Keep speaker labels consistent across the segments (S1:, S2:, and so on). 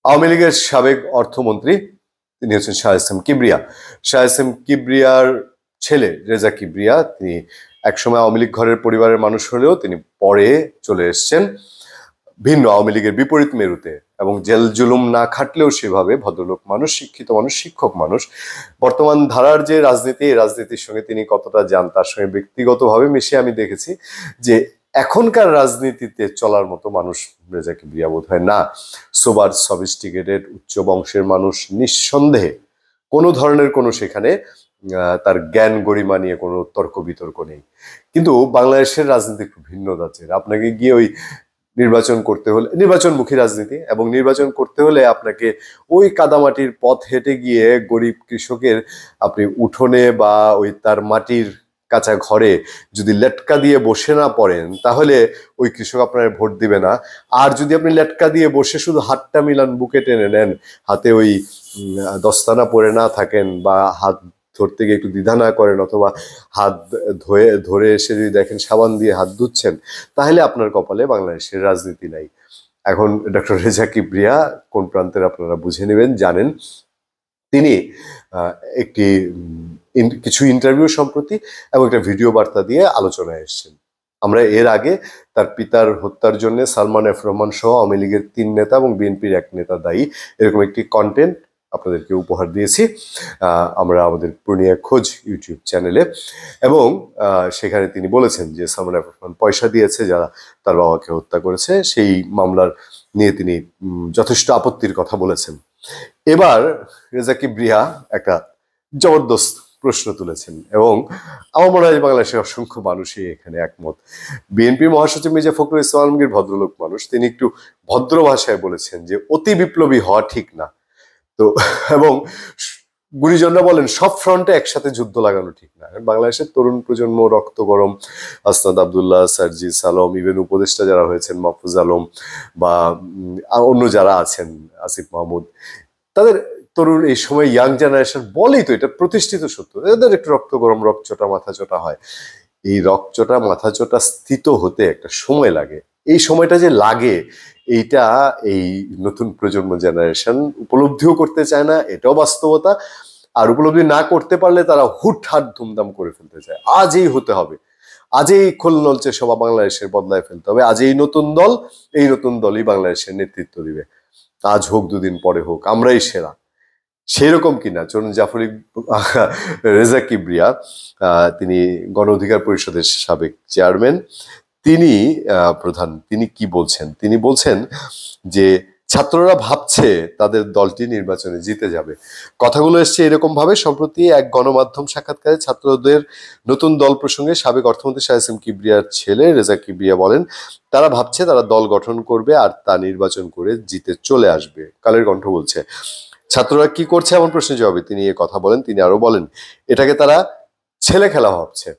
S1: আওয়ামী লীগের সাবেক অর্থমন্ত্রী তিনি হচ্ছেন Shah S M Kibria. Shah S M কিবরিয়ার ছেলে রেজা কিবরিয়া, তিনি একসময় আওয়ামী লীগ ঘরের পরিবারের মানুষ হলেও তিনি পরে চলে এসছেন ভিন্ন আওয়ামী লীগের বিপরীত মেরুতে, এবং জেল জুলুম না খাটলেও সেভাবে ভদ্রলোক মানুষ, শিক্ষিত মানুষ, শিক্ষক মানুষ। বর্তমান ধারার যে রাজনীতি, এই রাজনীতির সঙ্গে তিনি কতটা যান তার সঙ্গে ব্যক্তিগতভাবে মিশে আমি দেখেছি যে এখনকার রাজনীতিতে চলার মতো মানুষ রেজা কিবরিয়া বোধ হয় না। সোবার, সফিস্টিকেটেড, উচ্চ বংশের মানুষ, নিঃসন্দেহে কোনো ধরনের কোনো সেখানে তার জ্ঞান গরিমা নিয়ে কোনো তর্ক বিতর্ক নেই। কিন্তু বাংলাদেশের রাজনীতি একটু ভিন্ন ধাঁচের। আপনাকে গিয়ে ওই নির্বাচন করতে হলে, নির্বাচনমুখী রাজনীতি, এবং নির্বাচন করতে হলে আপনাকে ওই কাদামাটির পথ হেঁটে গিয়ে গরিব কৃষকের আপনি উঠোনে বা ওই তার মাটির কাঁচা ঘরে যদি লেটকা দিয়ে বসে না পড়েন তাহলে ওই কৃষক আপনার ভোট দিবে না। আর যদি আপনি লেটকা দিয়ে বসে শুধু হাতটা মিলান, বুকে টেনে নেন, হাতে ওই দস্তানা পরে না থাকেন, বা হাত ধরতে গিয়ে একটু দ্বিধা না করেন, অথবা হাত ধরে এসে যদি দেখেন সাবান দিয়ে হাত ধুচ্ছেন, তাহলে আপনার কপালে বাংলাদেশের রাজনীতি নাই। এখন ডক্টর রেজা কিবরিয়া কোন প্রান্তের আপনারা বুঝে নেবেন, জানেন। তিনি একটি কিছু ইন্টারভিউ সম্প্রতি এবং একটা ভিডিও বার্তা দিয়ে আলোচনায় এসেছেন। আমরা এর আগে তার পিতার হত্যার জন্য সালমান এফ রহমান সহ আওয়ামী লীগের 3 নেতা এবং বিএনপির 1 নেতা দায়ী, এরকম একটি কন্টেন্ট আপনাদেরকে উপহার দিয়েছি আমরা আমাদের পূর্ণিয়া খোঁজ ইউটিউব চ্যানেলে। এবং সেখানে তিনি বলেছেন যে সালমান এফ রহমান পয়সা দিয়েছে যারা তার বাবাকে হত্যা করেছে, সেই মামলার নিয়ে তিনি যথেষ্ট আপত্তির কথা বলেছেন। এবার রেজা কিবরিয়া একটা জবরদস্ত প্রশ্ন তুলেছেন, এবং আমার মনে হয় বাংলাদেশের অসংখ্য মানুষই এখানে একমত। বিএনপি মহাসচিব মির্জা ফখরুল ইসলাম আলমগীর ভদ্রলোক মানুষ, তিনি একটু ভদ্র ভাষায় বলেছেন যে অতি বিপ্লবী হওয়া ঠিক না। তো এবং গুণীজনরা বলেন সব ফ্রন্টে একসাথে যুদ্ধ লাগানো ঠিক না। বাংলাদেশের তরুণ প্রজন্ম রক্ত গরম, আসনাদ আবদুল্লাহ, সার্জিস আলম, ইভেন উপদেষ্টা যারা হয়েছেন মাহফুজ আলম বা অন্য যারা আছেন, আসিফ মাহমুদ, তাদের তরুণ এই সময় ইয়াং জেনারেশন বলেই তো এটা প্রতিষ্ঠিত সত্য, এদের একটু রক্ত গরম, রক্তচটা, মাথা চটা হয়। এই রক্তচটা, মাথা চটা স্থিত হতে একটা সময় লাগে। এই সময়টা যে লাগে এইটা এই নতুন প্রজন্ম জেনারেশন উপলব্ধিও করতে চায় না, এটাও বাস্তবতা। আর উপলব্ধি না করতে পারলে তারা হুটহাট ধুমধাম করে ফেলতে চায়। আজই হতে হবে, আজই খোলনলচে সভা বাংলাদেশের বদলায় ফেলতে হবে, আজ এই নতুন দল, এই নতুন দলই বাংলাদেশের নেতৃত্ব দিবে। আজ হোক, দুদিন পরে হোক, আমরাই সেরা। সেই রকম কিনা চরণ জাফরি রেজা কিবরিয়া, তিনি গণ অধিকার পরিষদের সাবেক চেয়ারম্যান, তিনি প্রধান, তিনি কি বলছেন? তিনি বলছেন যে ছাত্ররা ভাবছে তাদের দলটি নির্বাচনে জিতে যাবে। কথাগুলো এসছে এরকম ভাবে। সম্প্রতি এক গণমাধ্যম সাক্ষাৎকারে ছাত্রদের নতুন দল প্রসঙ্গে সাবেক অর্থমন্ত্রী শাহ এস এম কিবরিয়ার ছেলে রেজা কিবরিয়া বলেন, তারা ভাবছে তারা দল গঠন করবে আর তা নির্বাচন করে জিতে চলে আসবে। কালের কণ্ঠ বলছে, ছাত্ররা কি করছে এমন প্রশ্নের জবাবে তিনি এ কথা বলেন। তিনি আরো বলেন, এটাকে তারা ছেলে খেলা ভাবছে।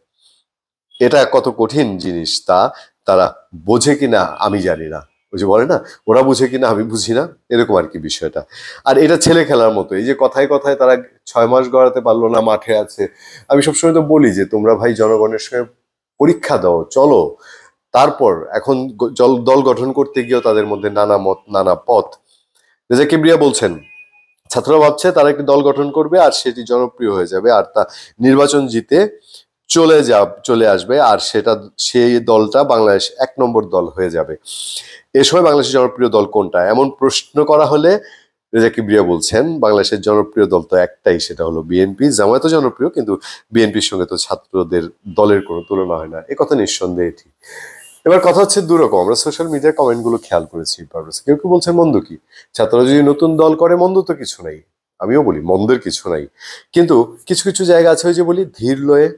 S1: এটা কত কঠিন জিনিস তা তারা বোঝে কিনা আমি জানি না। ওই যে বলে না, ওরা বুঝে কিনা আমি বুঝি না, এরকম আর কি বিষয়টা। আর এটা ছেলে খেলার মতো। এই যে কথায় কথায় তারা 6 মাস গড়াতে পারলো না, মাঠে আছে। আমি সবসময় তো বলি যে তোমরা ভাই জনগণের সঙ্গে পরীক্ষা দাও, চলো। তারপর এখন দল গঠন করতে গিয়েও তাদের মধ্যে নানা মত, নানা পথ। রেজা কিবরিয়া বলছেন, ছাত্ররা ভাবছে তারা একটি দল গঠন করবে আর সেটি জনপ্রিয় হয়ে যাবে, আর তা নির্বাচন জিতে চলে আসবে, আর সেই দলটা বাংলাদেশ 1 নম্বর দল হয়ে যাবে। এ সময় বাংলাদেশের জনপ্রিয় দল কোনটা এমন প্রশ্ন করা হলে রেজা কিবরিয়া বলছেন, বাংলাদেশের জনপ্রিয় দল তো একটাই, সেটা হলো বিএনপি। জামায়াতও জনপ্রিয়, কিন্তু বিএনপির সঙ্গে তো ছাত্রদের দলের কোনো তুলনা হয় না। এ কথা নিঃসন্দেহে ঠিক। এবার কথা হচ্ছে দুরকম। আমরা সোশ্যাল মিডিয়ার কমেন্ট গুলো খেয়াল করেছি। কেউ কেউ বলছে মন্দ কি, ছাত্ররা যদি নতুন দল করে মন্দ তো কিছু নাই। আমিও বলি মন্দের কিছু নাই, কিন্তু কিছু কিছু জায়গা আছে ওই যে বলি ধীর লয়ে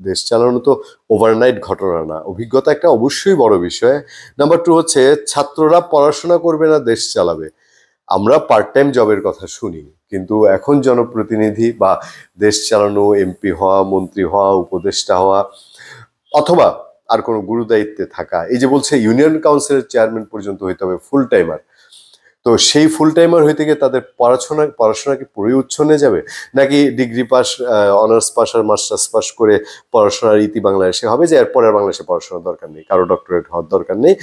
S1: দেশ চালানো তো ওভারনাইট ঘটনা না, অভিজ্ঞতা একটা অবশ্যই বড় বিষয়। নাম্বার 2 হচ্ছে ছাত্ররা পড়াশোনা করবে না, দেশ চালাবে। আমরা পার্ট টাইম জবের কথা শুনি, কিন্তু এখন জনপ্রতিনিধি বা দেশ চালানো, এমপি হওয়া, মন্ত্রী হওয়া, উপদেষ্টা হওয়া, অথবা আর কোনো গুরু দায়িত্বে থাকা, এই যে বলছে ইউনিয়ন কাউন্সিলের চেয়ারম্যান পর্যন্ত হইতে হবে ফুল টাইমার। তো তো সেই ফুল টাইমার হইতে গিয়ে তাদের পড়াশোনা কি পুরোই উচ্ছন্নে যাবে, নাকি ডিগ্রি পাস, অনার্স পাস আর মাস্টার্স পাস করে পড়াশোনার ইতি বাংলাদেশে হবে যে এরপরে আর বাংলাদেশে পড়াশোনার দরকার নেই, কারো ডক্টরেট হওয়ার দরকার নেই,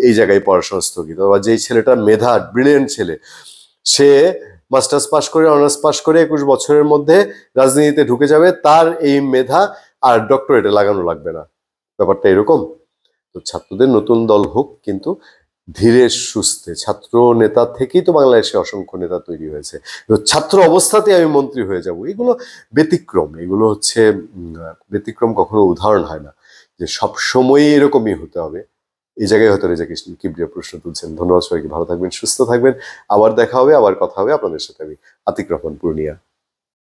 S1: এই জায়গায় পড়াশোনা স্থগিত। বা যেই ছেলেটা মেধা ব্রিলিয়েন্ট ছেলে, সে মাস্টার্স পাস করে অনার্স পাস করে 21 বছরের মধ্যে রাজনীতিতে ঢুকে যাবে, তার এই মেধা আর ডক্টরেটে লাগানো লাগবে না। ব্যাপারটা এরকম। তো ছাত্রদের নতুন দল হোক, কিন্তু ধীরে সুস্থে। ছাত্র নেতা থেকেই তো বাংলাদেশে অসংখ্য নেতা তৈরি হয়েছে। ছাত্র অবস্থাতে আমি মন্ত্রী হয়ে যাব, এগুলো ব্যতিক্রম। এগুলো হচ্ছে ব্যতিক্রম, কখনো উদাহরণ হয় না যে সব সময় এরকমই হতে হবে। এই জায়গায় হয়তো রেজা কিবরিয়া প্রশ্ন তুলছেন। ধন্যবাদ সবাইকে, ভালো থাকবেন, সুস্থ থাকবেন। আবার দেখা হবে, আবার কথা হবে। আপনাদের সাথে আমি আতিক রহমান, পূর্ণিয়া।